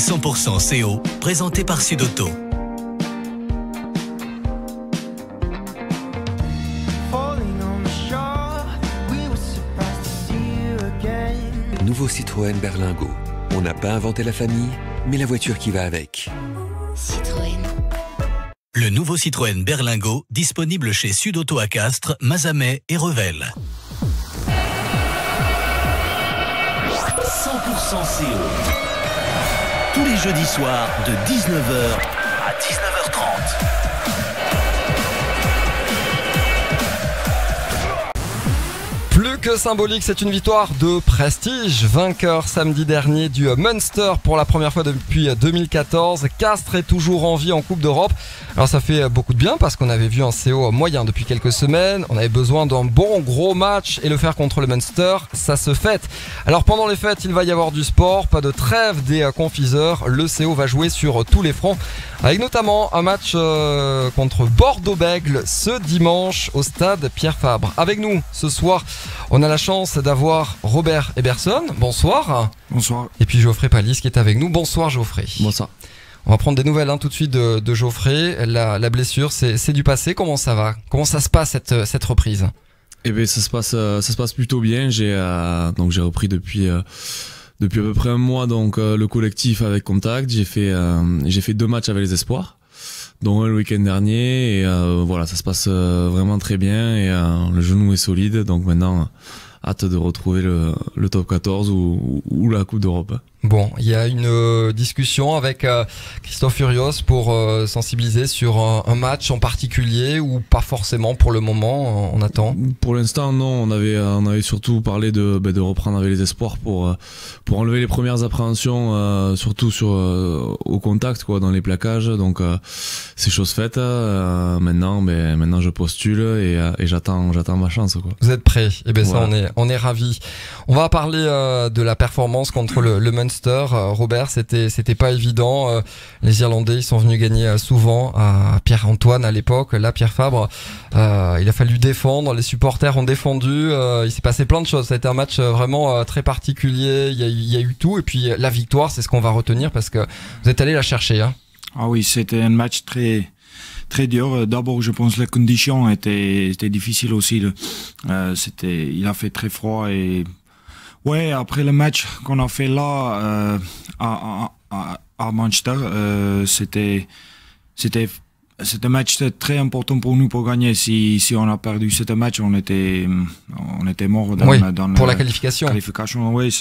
100% CO, présenté par Sud-Auto. Nouveau Citroën Berlingo. On n'a pas inventé la famille, mais la voiture qui va avec. Citroën. Le nouveau Citroën Berlingo, disponible chez Sud-Auto à Castres, Mazamet et Revel. 100% CO. Tous les jeudis soirs de 19h à 19h30. Plus que symbolique, c'est une victoire de prestige. Vainqueur samedi dernier du Munster pour la première fois depuis 2014. Castres est toujours en vie en Coupe d'Europe. Alors ça fait beaucoup de bien parce qu'on avait vu un CO moyen depuis quelques semaines. On avait besoin d'un bon gros match et le faire contre le Munster, ça se fête. Alors pendant les fêtes, il va y avoir du sport, pas de trêve des confiseurs. Le CO va jouer sur tous les fronts avec notamment un match contre Bordeaux-Bègles ce dimanche au stade Pierre Fabre. Avec nous ce soir, on a la chance d'avoir Robert Eberson. Bonsoir. Bonsoir. Et puis Geoffrey Palis qui est avec nous. Bonsoir Geoffrey. Bonsoir. On va prendre des nouvelles tout de suite de Geoffrey. La blessure, c'est du passé. Comment ça va? Comment ça se passe cette reprise? Eh bien, ça se passe plutôt bien. J'ai repris depuis à peu près un mois le collectif avec Contact. J'ai fait 2 matchs avec les Espoirs, dont un le week-end dernier, et voilà, ça se passe vraiment très bien, et le genou est solide, donc maintenant hâte de retrouver le top 14 ou la Coupe d'Europe. Bon, il y a une discussion avec Christophe Furios pour sensibiliser sur un match en particulier, ou pas forcément pour le moment, on attend? Pour l'instant, non. On avait surtout parlé de reprendre avec les Espoirs pour enlever les premières appréhensions, surtout au contact, quoi, dans les plaquages. Donc c'est chose faite. Maintenant je postule et j'attends ma chance, quoi. Vous êtes prêts? Eh bien, voilà. Ça, on est ravis. On va parler de la performance contre le Munster. Robert, c'était pas évident. Les Irlandais, ils sont venus gagner souvent à Pierre-Antoine à l'époque. Là, Pierre Fabre, il a fallu défendre. Les supporters ont défendu. Il s'est passé plein de choses. Ça a été un match vraiment très particulier. Il y a eu tout. Et puis la victoire, c'est ce qu'on va retenir parce que vous êtes allé la chercher. Hein. Ah oui, c'était un match très très dur. D'abord, je pense que les conditions étaient difficiles aussi. Il a fait très froid et ouais, après le match qu'on a fait là à Manchester, c'était un match très important pour nous pour gagner. Si on a perdu ce match, on était mort pour la qualification. Oui,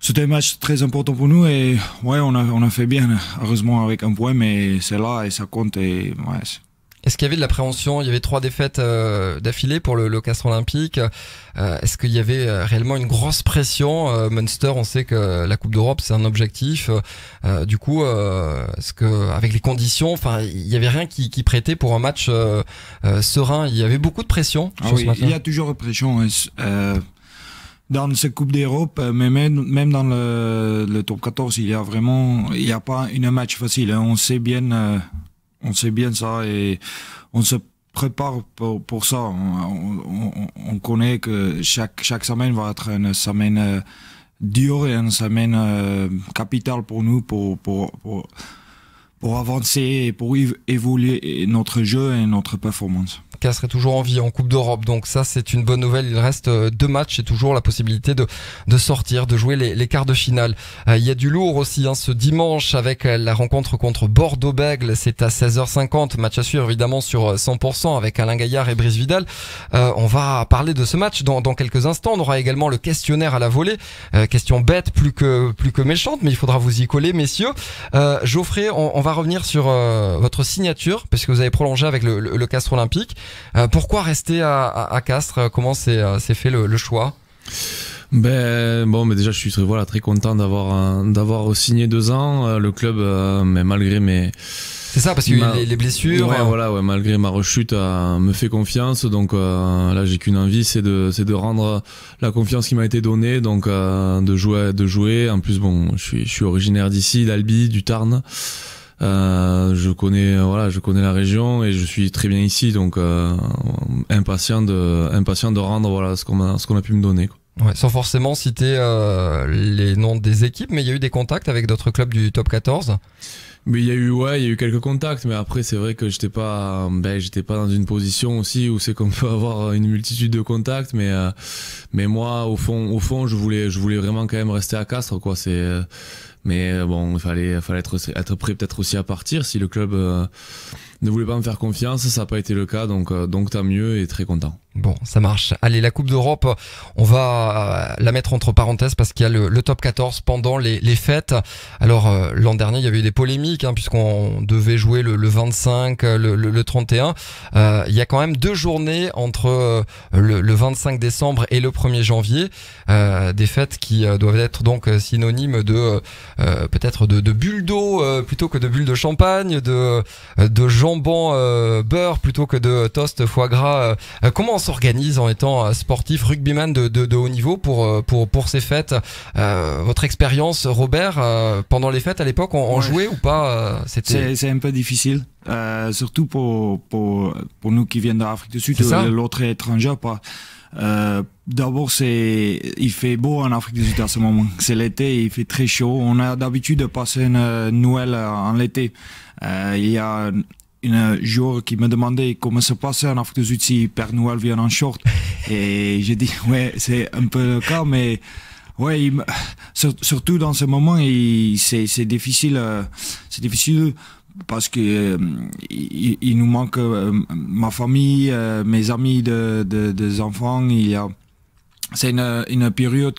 c'était un match très important pour nous et ouais, on a fait bien, heureusement avec un point, mais c'est là et ça compte et ouais. Est-ce qu'il y avait de l'appréhension? Il y avait 3 défaites d'affilée pour le Castres Olympique. Est-ce qu'il y avait réellement une grosse pression? Munster, on sait que la Coupe d'Europe, c'est un objectif. Du coup, est-ce que avec les conditions, il y avait rien qui prêtait pour un match serein? Il y avait beaucoup de pression. Oui, il y a toujours de pression. Dans cette Coupe d'Europe, mais même dans le top 14, il y a pas un match facile. On sait bien ça et on se prépare pour ça. On connaît que chaque semaine va être une semaine dure et une semaine capitale pour nous pour avancer et pour évoluer notre jeu et notre performance. Castres est toujours en vie en Coupe d'Europe, donc ça c'est une bonne nouvelle. Il reste 2 matchs et toujours la possibilité de sortir, de jouer les quarts de finale. Il y a du lourd aussi ce dimanche avec la rencontre contre Bordeaux-Bègles. C'est à 16h50, match à suivre évidemment sur 100% avec Alain Gaillard et Brice Vidal. On va parler de ce match dans quelques instants. On aura également le questionnaire à la volée, question bête plus que méchante, mais il faudra vous y coller, messieurs. Geoffrey, on va revenir sur votre signature parce que vous avez prolongé avec le Castres Olympique. Pourquoi rester à Castres? Comment s'est fait le choix? Mais déjà je suis très content d'avoir signé 2 ans. Le club, mais malgré mes C'est ça, parce que les blessures. Ouais, malgré ma rechute, me fait confiance. Donc là, j'ai qu'une envie, c'est de rendre la confiance qui m'a été donnée, donc de jouer. En plus, je suis originaire d'ici, d'Albi, du Tarn. Je connais la région et je suis très bien ici, donc impatient de rendre ce qu'on a pu me donner, quoi. Ouais, sans forcément citer les noms des équipes, mais il y a eu des contacts avec d'autres clubs du top 14. Mais il y a eu quelques contacts, mais après c'est vrai que j'étais pas dans une position aussi où c'est qu'on peut avoir une multitude de contacts, mais moi au fond je voulais vraiment quand même rester à Castres, quoi. Mais bon, il fallait être prêt peut-être aussi à partir si le club ne voulait pas me faire confiance. Ça n'a pas été le cas, donc tant mieux et très content. Bon, ça marche. Allez, la Coupe d'Europe, on va la mettre entre parenthèses parce qu'il y a le top 14 pendant les fêtes. Alors, l'an dernier, il y avait eu des polémiques, puisqu'on devait jouer le 25, le 31. Il y a quand même 2 journées entre le 25 décembre et le 1er janvier. Des fêtes qui doivent être donc synonymes de peut-être de bulles d'eau plutôt que de bulles de champagne, de jambon beurre plutôt que de toast foie gras. Comment on s'organise en étant sportif rugbyman de haut niveau pour ces fêtes? Votre expérience, Robert, pendant les fêtes à l'époque, on jouait ou pas? C'est un peu difficile, surtout pour nous qui viennent d'Afrique du Sud ou l'autre étranger. D'abord, il fait beau en Afrique du Sud à ce moment. C'est l'été, il fait très chaud. On a d'habitude de passer une Noël en l'été. Il y a un jour qui me demandait comment se passait en Afrique du Sud si Père Noël vient en short. Et j'ai dit, ouais, c'est un peu le cas, mais ouais, surtout dans ce moment, c'est difficile. C'est difficile parce que il nous manque ma famille, mes amis des enfants. C'est une période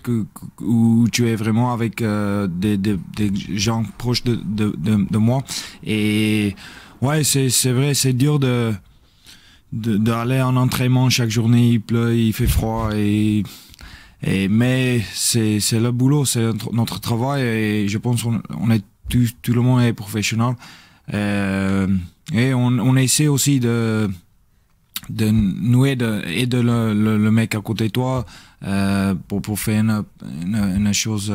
où tu es vraiment avec des gens proches de moi. Et ouais, c'est vrai, c'est dur d'aller en entraînement chaque journée. Il pleut, il fait froid, mais c'est le boulot, c'est notre travail, et je pense on est tout le monde est professionnel. Et on essaie aussi de nous aider le mec à côté de toi pour faire une chose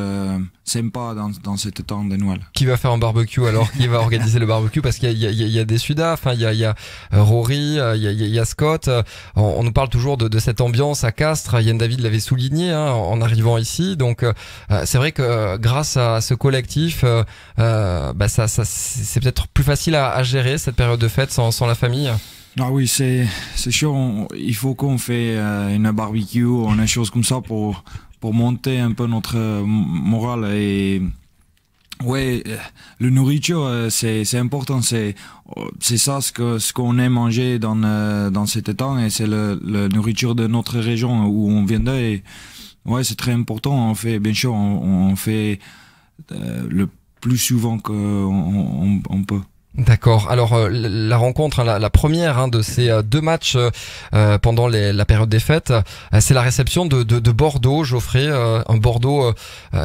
sympa dans cette temps de Noël. Qui va faire un barbecue alors? Qui va organiser le barbecue? Parce qu'il y a des Sudaf, il y a Rory, il y a Scott. On nous parle toujours de cette ambiance à Castres. Yann David l'avait souligné en arrivant ici. Donc c'est vrai que grâce à ce collectif, ça c'est peut-être plus facile à gérer cette période de fête sans la famille. Ah oui, c'est sûr. Il faut qu'on fait une barbecue ou une chose comme ça pour monter un peu notre morale. Et ouais, le nourriture, c'est important. C'est ça ce qu'on aime manger dans cet temps, et c'est le nourriture de notre région où on vient de. Et ouais, c'est très important. On fait, bien sûr, on fait le plus souvent qu'on peut. D'accord. Alors la rencontre, la première de ces 2 matchs pendant la période des fêtes, c'est la réception de Bordeaux, Geoffrey, un Bordeaux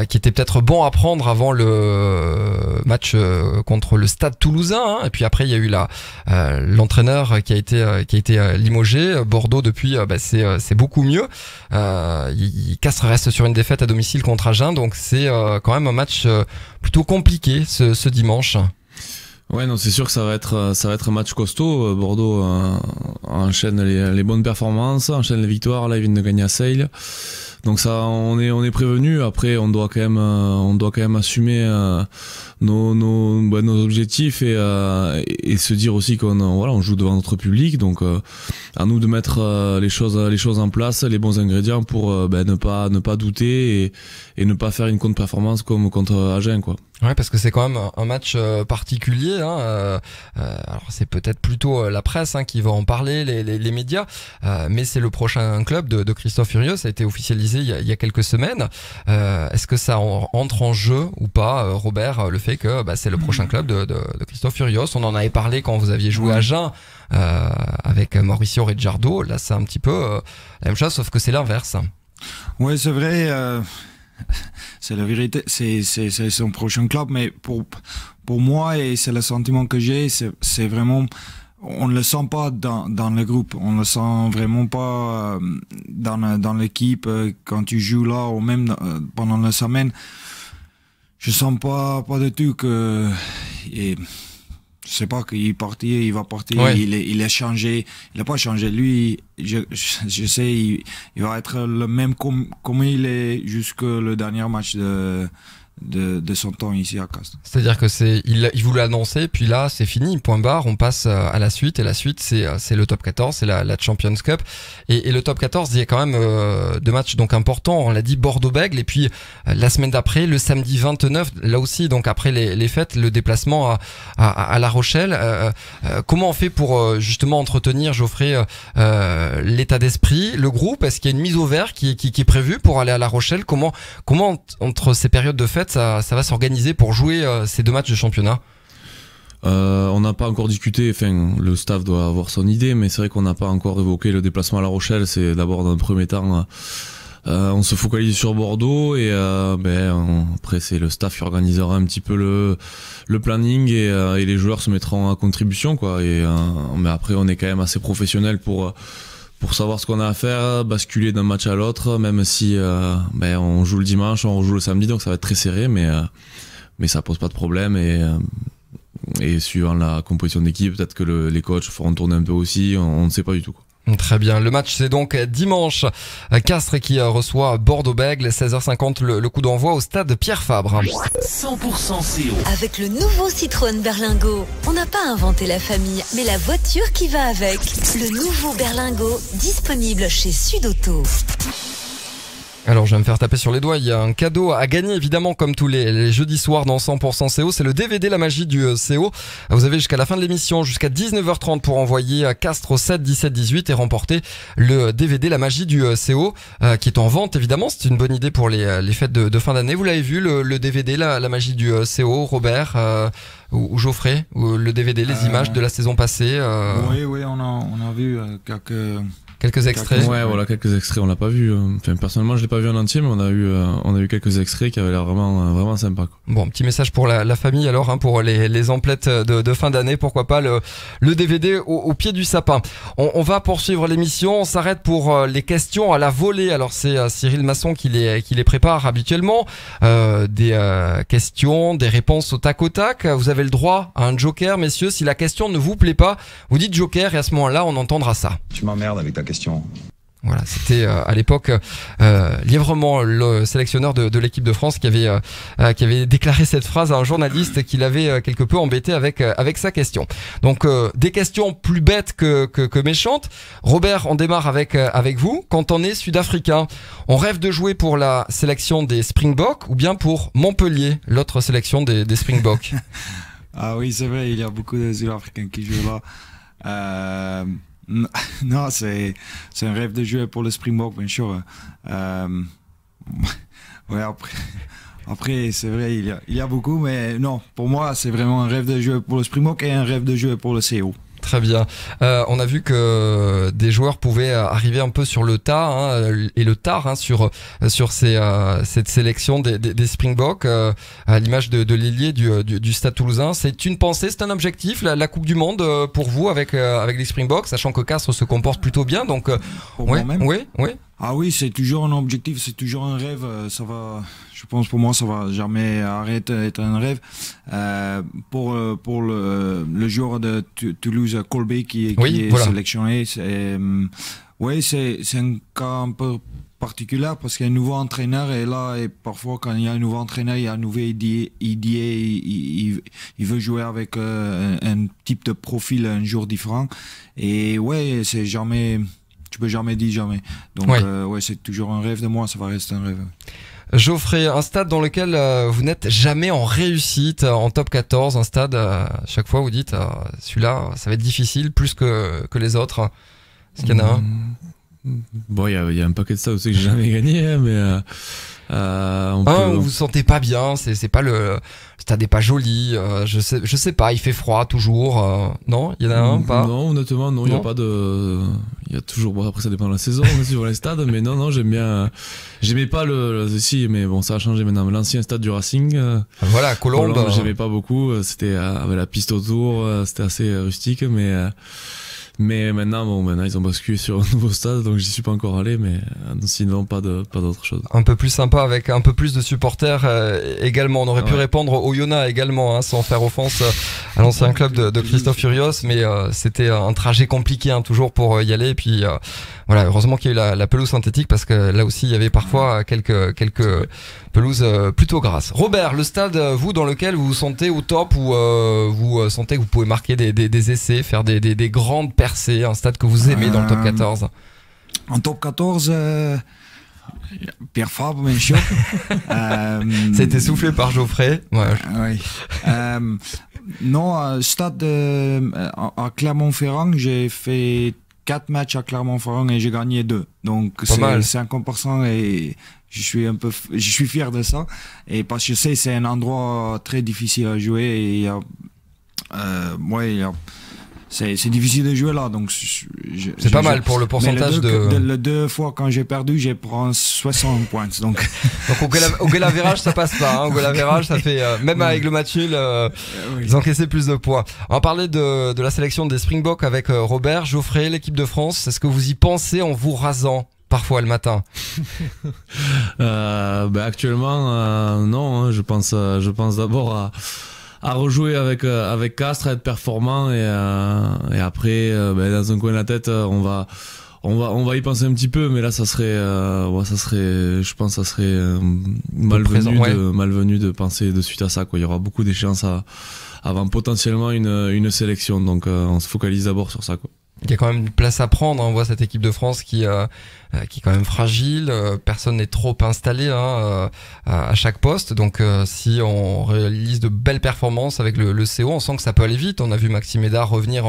qui était peut-être bon à prendre avant le match contre le Stade Toulousain. Et puis après il y a eu l'entraîneur qui a été limogé. Bordeaux depuis c'est beaucoup mieux. Castres reste sur une défaite à domicile contre Agen, donc c'est quand même un match plutôt compliqué ce dimanche. Ouais, non, c'est sûr que ça va être un match costaud. Bordeaux enchaîne les bonnes performances, enchaîne les victoires. Là, ils viennent de gagner à Sale. Donc ça, on est prévenu. Après, on doit quand même assumer nos objectifs et se dire aussi on joue devant notre public. Donc à nous de mettre les choses en place, les bons ingrédients pour ne pas douter et ne pas faire une contre-performance comme contre Agen, quoi. Ouais, parce que c'est quand même un match particulier. Alors c'est peut-être plutôt la presse qui va en parler, les médias, mais c'est le prochain club de Christophe Furios. Ça a été officialisé il y a quelques semaines. Est-ce que ça entre en jeu ou pas, Robert, le fait que c'est le prochain club de Christophe Furios? On en avait parlé quand vous aviez joué à Agen avec Mauricio Reggiardo. Là, c'est un petit peu la même chose, sauf que c'est l'inverse. Ouais, c'est vrai. C'est la vérité, c'est son prochain club, mais pour moi, et c'est le sentiment que j'ai, c'est vraiment, on ne le sent pas dans le groupe, on ne le sent vraiment pas dans l'équipe quand tu joues là, ou même pendant la semaine. Je sens pas du tout que Je sais pas qu'il est parti, il va partir, Ouais. il a changé, il a pas changé. Lui, je sais, il va être le même comme il est jusque le dernier match de son temps ici à Castres. C'est-à-dire que il voulait annoncer, puis là c'est fini, point barre, on passe à la suite, et la suite c'est le top 14, c'est la Champions Cup, et le top 14, il y a quand même deux matchs donc importants, on l'a dit, Bordeaux-Bègles, et puis la semaine d'après, le samedi 29, là aussi donc après les fêtes, le déplacement à La Rochelle. Comment on fait pour justement entretenir, Geoffrey, l'état d'esprit, le groupe? Est-ce qu'il y a une mise au vert qui est prévue pour aller à La Rochelle? Comment entre ces périodes de fête ça va s'organiser pour jouer ces deux matchs de championnat? On n'a pas encore discuté, enfin le staff doit avoir son idée, mais c'est vrai qu'on n'a pas encore évoqué le déplacement à La Rochelle. C'est d'abord dans un premier temps, on se focalise sur Bordeaux, et après c'est le staff qui organisera un petit peu le planning, et les joueurs se mettront à contribution, quoi. Mais après on est quand même assez professionnel pour savoir ce qu'on a à faire, basculer d'un match à l'autre, même si on joue le dimanche, on rejoue le samedi, donc ça va être très serré, mais ça pose pas de problème, et suivant la composition d'équipe, peut-être que les coachs feront tourner un peu aussi, on ne sait pas du tout, quoi. Très bien, le match c'est donc dimanche, Castres qui reçoit Bordeaux-Bègles, 16h50 le coup d'envoi au stade Pierre-Fabre. 100% CO. Avec le nouveau Citroën Berlingo, on n'a pas inventé la famille, mais la voiture qui va avec. Le nouveau Berlingo, disponible chez Sud Auto. Alors je vais me faire taper sur les doigts, il y a un cadeau à gagner évidemment comme tous les jeudis soirs dans 100% CO, c'est le DVD La Magie du CO. Vous avez jusqu'à la fin de l'émission, jusqu'à 19h30 pour envoyer à Castres au 7 17 18 et remporter le DVD La Magie du CO qui est en vente évidemment. C'est une bonne idée pour les fêtes de fin d'année. Vous l'avez vu le DVD La Magie du CO, Robert ou Geoffrey, ou le DVD, les images de la saison passée. Oui, on a vu quelques extraits. Ouais, voilà, quelques extraits, on l'a pas vu. Enfin, personnellement, je l'ai pas vu en entier, mais on a eu quelques extraits qui avaient l'air vraiment sympa, quoi. Bon, petit message pour la famille alors, hein, pour les emplettes de fin d'année, pourquoi pas le DVD au pied du sapin. On va poursuivre l'émission, on s'arrête pour les questions à la volée. Alors c'est Cyril Masson qui les prépare habituellement. Des questions, des réponses au tac au tac. Vous avez le droit à un joker, messieurs. Si la question ne vous plaît pas, vous dites joker et à ce moment-là, on entendra ça. Tu m'emmerdes avec ta question. Voilà, c'était à l'époque Lièvremont, le sélectionneur de l'équipe de France, qui avait déclaré cette phrase à un journaliste qui l'avait quelque peu embêté avec sa question. Donc des questions plus bêtes que méchantes. Robert, on démarre avec vous. Quand on est sud-africain, on rêve de jouer pour la sélection des Springboks ou bien pour Montpellier, l'autre sélection des Springboks? Ah oui, c'est vrai, il y a beaucoup de Sud-Africains qui jouent là. Non, c'est un rêve de jouer pour le Springbok, bien sûr. Ouais, après c'est vrai, il y a beaucoup, mais non, pour moi, c'est vraiment un rêve de jouer pour le Springbok et un rêve de jouer pour le CO. Très bien. On a vu que des joueurs pouvaient arriver un peu sur le tas, hein, et le tard, hein, sur cette sélection des Springboks, à l'image de l'ailier du Stade Toulousain. C'est une pensée, c'est un objectif, la Coupe du Monde pour vous avec les Springboks, sachant que Castres se comporte plutôt bien. Donc, pour ouais, moi-même. oui. Ah oui, c'est toujours un objectif, c'est toujours un rêve. Ça va, je pense pour moi, ça va jamais arrêter d'être un rêve. Pour le joueur de Toulouse, Colby, qui est voilà. sélectionné, c'est un cas un peu particulier parce qu'il y a un nouveau entraîneur et là, et parfois quand il y a un nouveau entraîneur, il y a un nouveau idée, il veut jouer avec un type de profil un jour différent. Et ouais, c'est jamais. Tu peux jamais dire jamais. Donc, ouais, c'est toujours un rêve de moi, ça va rester un rêve. Geoffrey, un stade dans lequel vous n'êtes jamais en réussite, en top 14, un stade, chaque fois vous dites, celui-là, ça va être difficile, plus que les autres. Est-ce qu'il y en a un? Bon, il y a un paquet de stades aussi que j'ai jamais gagné, hein, mais où vous sentez pas bien, c'est pas le stade est pas joli, je sais pas, il fait froid toujours, non, il y en a un pas? Non, honnêtement non, il y a pas de, il y a toujours, bon après ça dépend de la saison sur les stades, mais non j'aimais pas si, mais bon ça a changé maintenant, l'ancien stade du Racing, voilà, Colombe, j'aimais pas beaucoup, c'était avec la piste autour, c'était assez rustique, mais maintenant ils ont basculé sur un nouveau stade, donc j'y suis pas encore allé, mais sinon pas d'autre chose. Un peu plus sympa avec un peu plus de supporters également. On aurait pu répondre au Yona également, hein, sans faire offense à l'ancien club de Christophe Furios, mais c'était un trajet compliqué hein, toujours pour y aller. Et puis voilà, heureusement qu'il y a eu la pelouse synthétique parce que là aussi il y avait parfois quelques pelouses plutôt grasses. Robert, le stade vous dans lequel vous vous sentez au top ou vous sentez que vous pouvez marquer des essais, faire des grandes percées, un stade que vous aimez dans le top 14? En top 14, Pierre Fabre, bien sûr. C'était soufflé par Geoffrey. Ouais. Oui. Non, stade à Clermont-Ferrand, j'ai fait 4 matchs à Clermont-Ferrand et j'ai gagné 2. Donc c'est 50% et je suis fier de ça. Et parce que je sais c'est un endroit très difficile à jouer et il y a, c'est difficile de jouer là, donc c'est pas mal pour le pourcentage les 2 fois quand j'ai perdu, j'ai pris 60 points. Donc au goal average ça passe pas. Hein. Au goal average ça fait même avec le match nul, ils encaissaient plus de points. On va parler de la sélection des Springboks avec Robert. Geoffrey, l'équipe de France, est-ce que vous y pensez en vous rasant parfois le matin? Actuellement non. Hein, je pense d'abord à rejouer avec Castres, à être performant et après dans un coin de la tête on va y penser un petit peu, mais là ça serait je pense que ça serait malvenu de penser de suite à ça quoi. Il y aura beaucoup d'échéances avant potentiellement une sélection, donc on se focalise d'abord sur ça quoi. Il y a quand même une place à prendre, hein. On voit cette équipe de France qui est quand même fragile, personne n'est trop installé hein, à chaque poste, donc si on réalise de belles performances avec le CO, on sent que ça peut aller vite. On a vu Maxime Hédard revenir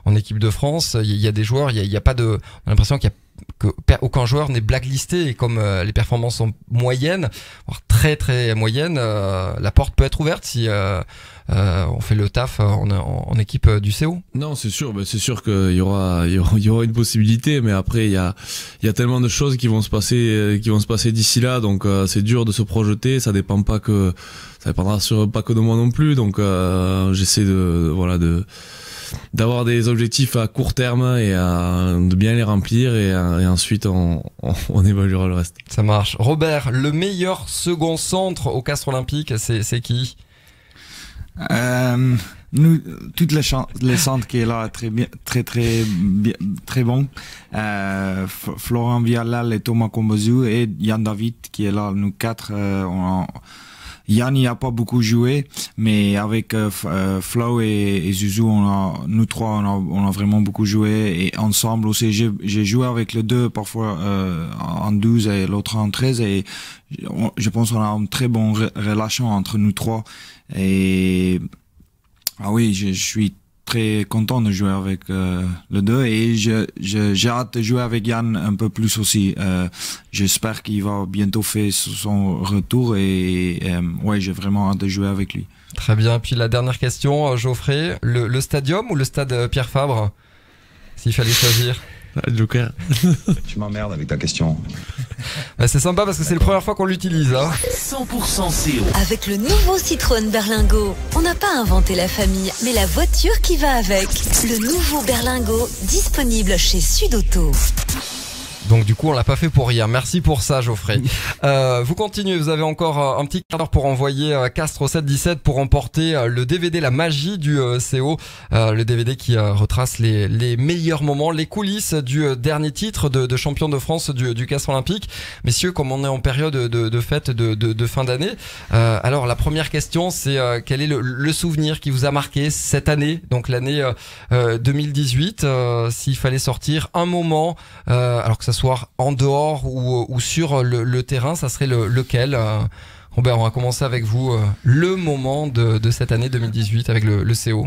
en équipe de France, il y a des joueurs, il y a pas de, on a l'impression qu'aucun joueur n'est blacklisté et comme les performances sont moyennes, voire très très moyennes, la porte peut être ouverte si on fait le taf en équipe du CO. Non, c'est sûr qu'il y aura une possibilité, mais après il y a tellement de choses qui vont se passer d'ici là, donc c'est dur de se projeter. Ça dépendra pas que de moi non plus, donc j'essaie d'avoir des objectifs à court terme et de bien les remplir et ensuite on évaluera le reste. Ça marche. Robert, le meilleur second centre au Castres Olympique, c'est qui? Nous, toutes les centres qui est là, très bon. Florent Vialal et Thomas Kombozou et Yann David qui est là. Nous 4, Yann n'y a pas beaucoup joué, mais avec Flo et Zuzou, nous 3, on a vraiment beaucoup joué et ensemble aussi. J'ai joué avec les 2 parfois en 12 et l'autre en 13 et je pense qu'on a une très bonne relation entre nous 3 et oui, je suis très content de jouer avec le 2 et j'ai hâte de jouer avec Yann un peu plus aussi. J'espère qu'il va bientôt faire son retour et j'ai vraiment hâte de jouer avec lui. Très bien. Puis la dernière question, Geoffrey, le stadium ou le stade Pierre Fabre, s'il fallait choisir? Joker. Tu m'emmerdes avec ta question. C'est sympa parce que c'est la première fois qu'on l'utilise. Hein. 100% CO. Avec le nouveau Citroën Berlingo, on n'a pas inventé la famille, mais la voiture qui va avec. Le nouveau Berlingo, disponible chez Sud Auto. Donc du coup on l'a pas fait pour rien. Merci pour ça Geoffrey. Vous continuez, vous avez encore un petit quart d'heure pour envoyer Castres au 7-17 pour emporter le DVD La Magie du CO, le DVD qui retrace les meilleurs moments, les coulisses du dernier titre de champion de France du Castres Olympique. Messieurs, comme on est en période de fête de fin d'année, alors la première question c'est quel est le souvenir qui vous a marqué cette année, donc l'année 2018, s'il fallait sortir un moment, alors que ça soit en dehors ou sur le terrain, ça serait lequel? Robert, on va commencer avec vous. Le moment de cette année 2018 avec le CO.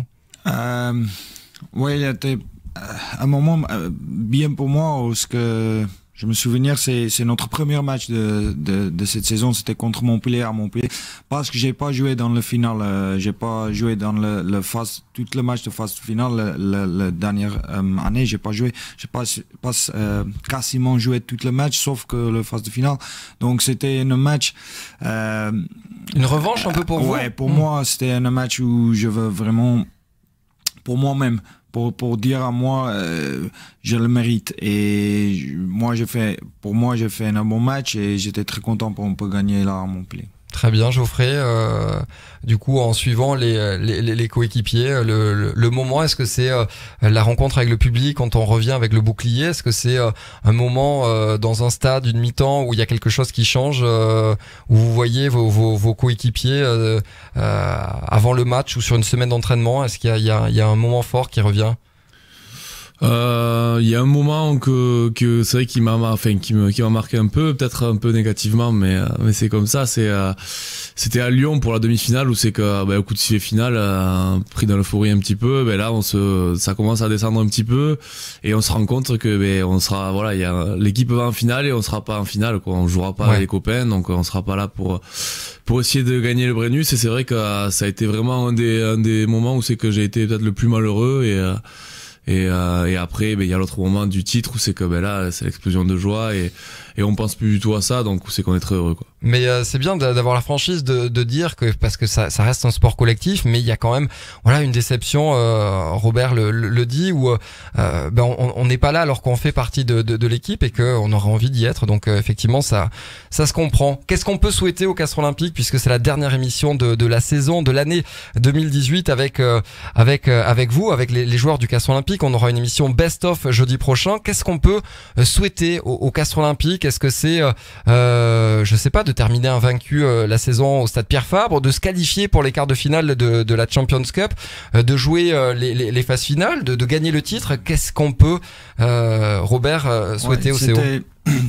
Oui, il y a un moment bien pour moi parce que je me souviens, c'est notre premier match de cette saison, c'était contre Montpellier à Montpellier, parce que j'ai pas joué dans le final, j'ai pas joué dans le phase, tout le match de phase finale, la dernière année, j'ai pas joué, j'ai pas quasiment joué tout le match, sauf que le phase de finale, donc c'était un match, une revanche un peu pour vous? Ouais, pour moi, c'était un match où je veux vraiment, pour moi-même, pour dire à moi, je le mérite. Et moi, j'ai fait un bon match et j'étais très content pour gagner là à Montpellier. Très bien, Geoffrey. Du coup, en suivant les coéquipiers, le moment, est-ce que c'est la rencontre avec le public quand on revient avec le bouclier? Est-ce que c'est un moment dans un stade, une mi-temps, où il y a quelque chose qui change, où vous voyez vos coéquipiers avant le match ou sur une semaine d'entraînement? Est-ce qu'il y a un moment fort qui revient? Il y a un moment que c'est vrai qui m'a marqué un peu, peut-être un peu négativement, mais c'est comme ça. C'était à Lyon pour la demi-finale où c'est que au coup de sifflet final, pris dans l'euphorie un petit peu, là ça commence à descendre un petit peu et on se rend compte que on sera l'équipe va en finale et on sera pas en finale, quoi. On jouera pas avec les copains, donc on sera pas là pour essayer de gagner le Brennus. Et c'est vrai que ça a été vraiment un des moments où c'est que j'ai été peut-être le plus malheureux et après il y a l'autre moment du titre où c'est que là c'est l'explosion de joie et on pense plus du tout à ça, donc c'est qu'on est très heureux, quoi. Mais c'est bien d'avoir la franchise de dire que, parce que ça reste un sport collectif, mais il y a quand même une déception, Robert le dit, où on n'est pas là alors qu'on fait partie de l'équipe et qu'on aurait envie d'y être, donc effectivement ça se comprend. Qu'est-ce qu'on peut souhaiter au Castres Olympique, puisque c'est la dernière émission de la saison de l'année 2018 avec vous, avec les joueurs du Castres Olympique? On aura une émission best-of jeudi prochain. Qu'est-ce qu'on peut souhaiter au Castres Olympique? Est-ce que c'est je sais pas, de terminer invaincu la saison au stade Pierre Fabre, de se qualifier pour les quarts de finale de la Champions Cup, de jouer les phases finales, de gagner le titre? Qu'est-ce qu'on peut Robert souhaiter au CO?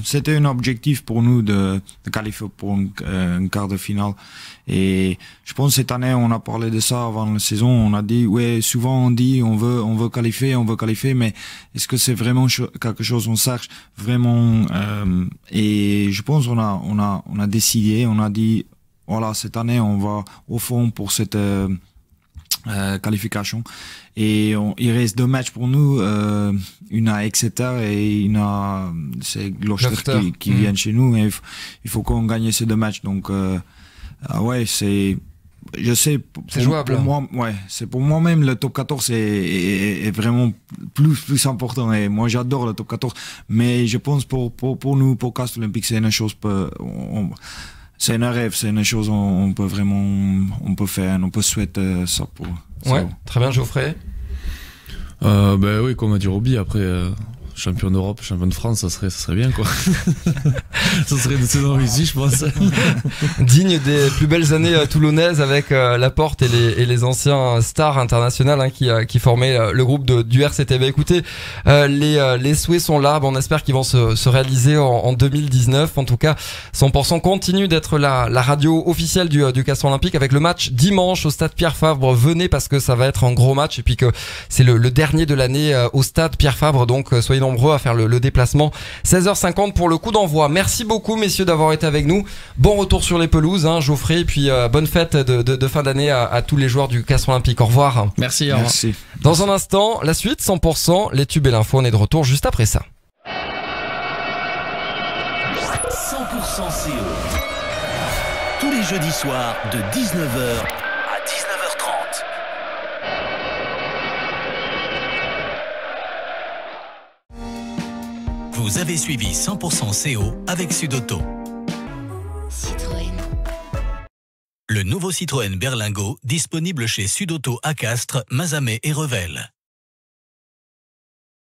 C'était un objectif pour nous de qualifier pour un quart de finale. Et je pense cette année, on a parlé de ça avant la saison. On a dit, souvent on dit, on veut qualifier, mais est-ce que c'est vraiment quelque chose on cherche vraiment? Et je pense on a décidé, on a dit, voilà, cette année on va au fond pour cette qualification. Et il reste 2 matchs pour nous, une à Exeter et une à Gloucester qui viennent chez nous. Et il faut qu'on gagne ces 2 matchs. Donc je sais, c'est jouable. Pour moi, c'est pour moi-même le top 14 est vraiment plus important. Et moi j'adore le top 14, mais je pense pour nous, pour Castres Olympique, c'est une chose c'est un rêve, c'est une chose on peut faire, on peut souhaiter ça pour ça. Très bien, Geoffrey. Oui, comme a dit Roby, après champion d'Europe, champion de France, ça serait bien, quoi. Ça serait de saison ici, je pense. Digne des plus belles années toulonnaises avec Laporte et les anciens stars internationales qui formaient le groupe du RCT. Écoutez, les souhaits sont là. On espère qu'ils vont se réaliser en 2019. En tout cas, 100% continue d'être la radio officielle du Castres Olympique, avec le match dimanche au stade Pierre Fabre. Venez, parce que ça va être un gros match et puis que c'est le dernier de l'année au stade Pierre Fabre. Donc soyez nombreux à faire le déplacement. 16h50 pour le coup d'envoi. Merci beaucoup, messieurs, d'avoir été avec nous. Bon retour sur les pelouses, Geoffrey, et puis bonne fête de fin d'année à tous les joueurs du Castres Olympique. Au revoir. Merci. Merci. Dans un instant, la suite 100%, les tubes et l'info. On est de retour juste après ça. 100% CO. Tous les jeudis soirs de 19h à 19h30. Vous avez suivi 100% CO avec Sudauto. Citroën. Le nouveau Citroën Berlingo, disponible chez Sudauto à Castres, Mazamet et Revel.